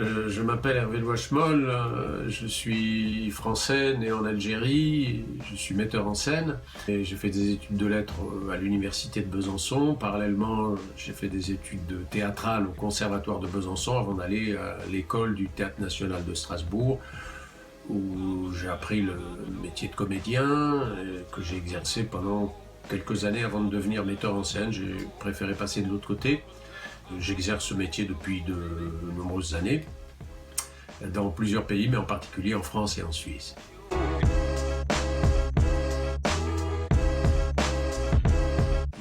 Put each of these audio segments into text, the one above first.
Je m'appelle Hervé Loichemol, je suis français, né en Algérie, je suis metteur en scène. J'ai fait des études de lettres à l'université de Besançon. Parallèlement, j'ai fait des études théâtrales au conservatoire de Besançon avant d'aller à l'école du Théâtre national de Strasbourg, où j'ai appris le métier de comédien, que j'ai exercé pendant quelques années avant de devenir metteur en scène. J'ai préféré passer de l'autre côté. J'exerce ce métier depuis de nombreuses années, dans plusieurs pays, mais en particulier en France et en Suisse.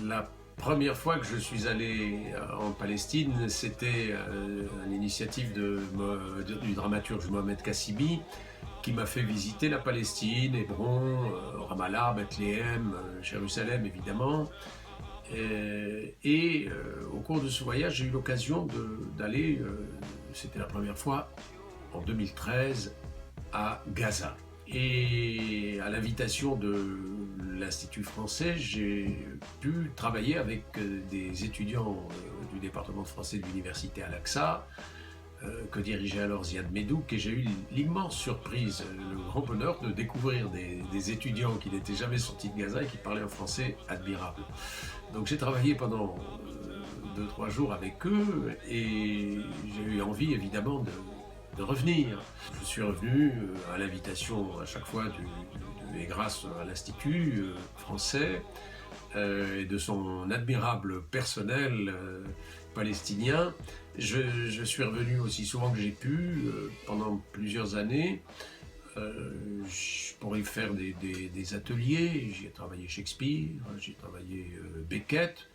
La première fois que je suis allé en Palestine, c'était à l'initiative du dramaturge Mohamed Kassibi, qui m'a fait visiter la Palestine, Hébron, Ramallah, Bethléem, Jérusalem évidemment. Au cours de ce voyage, j'ai eu l'occasion d'aller, c'était la première fois, en 2013, à Gaza. Et à l'invitation de l'Institut français, j'ai pu travailler avec des étudiants du département français de l'université Al-Aqsa, que dirigeait alors Ziad Medouk, et j'ai eu l'immense surprise, le grand bonheur de découvrir des étudiants qui n'étaient jamais sortis de Gaza et qui parlaient un français admirable. Donc j'ai travaillé pendant 2-3 jours avec eux et j'ai eu envie évidemment de revenir. Je suis revenu à l'invitation à chaque fois et grâce à l'Institut français et de son admirable personnel palestinien. Je suis revenu aussi souvent que j'ai pu pendant plusieurs années pour y faire des ateliers. J'ai travaillé Shakespeare, j'ai travaillé Beckett.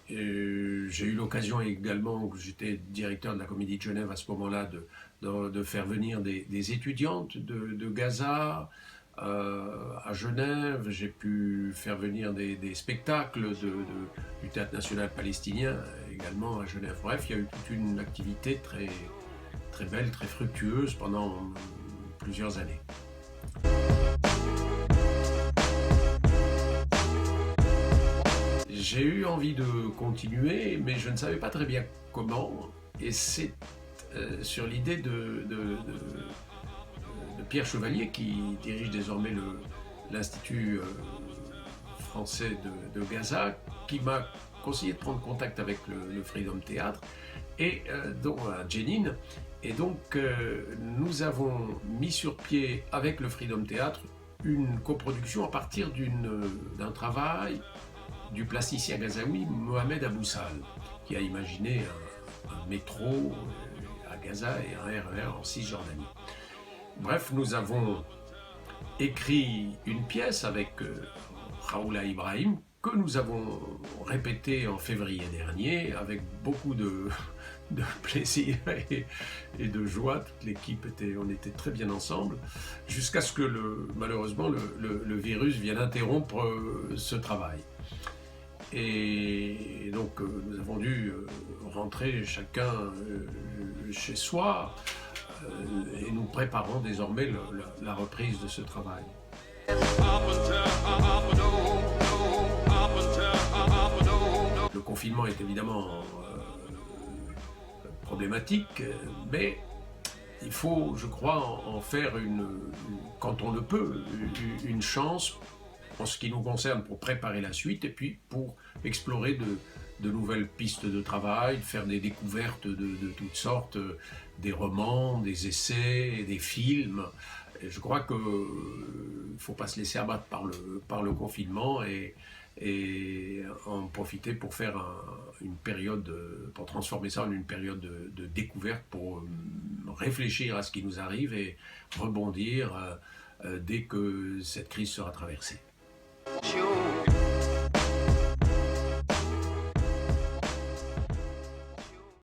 J'ai eu l'occasion également, j'étais directeur de la Comédie de Genève à ce moment-là, de faire venir des étudiantes de Gaza à Genève. J'ai pu faire venir des spectacles du Théâtre national palestinien également à Genève. Bref, il y a eu toute une activité très, très belle, très fructueuse pendant plusieurs années. J'ai eu envie de continuer, mais je ne savais pas très bien comment. Et c'est sur l'idée de Pierre Chevalier, qui dirige désormais l'Institut français de Gaza, qui m'a conseillé de prendre contact avec le Freedom Theatre et donc à Jenin. Et donc nous avons mis sur pied avec le Freedom Theatre une coproduction à partir d'un travail du plasticien gazaoui Mohamed Aboussal, qui a imaginé un métro à Gaza et un RER en Cisjordanie. Bref, nous avons écrit une pièce avec Raoula Ibrahim que nous avons répétée en février dernier avec beaucoup de plaisir et de joie. Toute l'équipe on était très bien ensemble, jusqu'à ce que malheureusement le virus vienne interrompre ce travail. Et donc nous avons dû rentrer chacun chez soi et nous préparons désormais la reprise de ce travail. Le confinement est évidemment problématique, mais il faut, je crois, en faire quand on le peut, une chance en ce qui nous concerne pour préparer la suite et puis pour explorer de nouvelles pistes de travail, faire des découvertes de toutes sortes, des romans, des essais, des films. Et je crois qu'il ne faut pas se laisser abattre par le confinement et en profiter pour faire une période, pour transformer ça en une période de découverte, pour réfléchir à ce qui nous arrive et rebondir dès que cette crise sera traversée.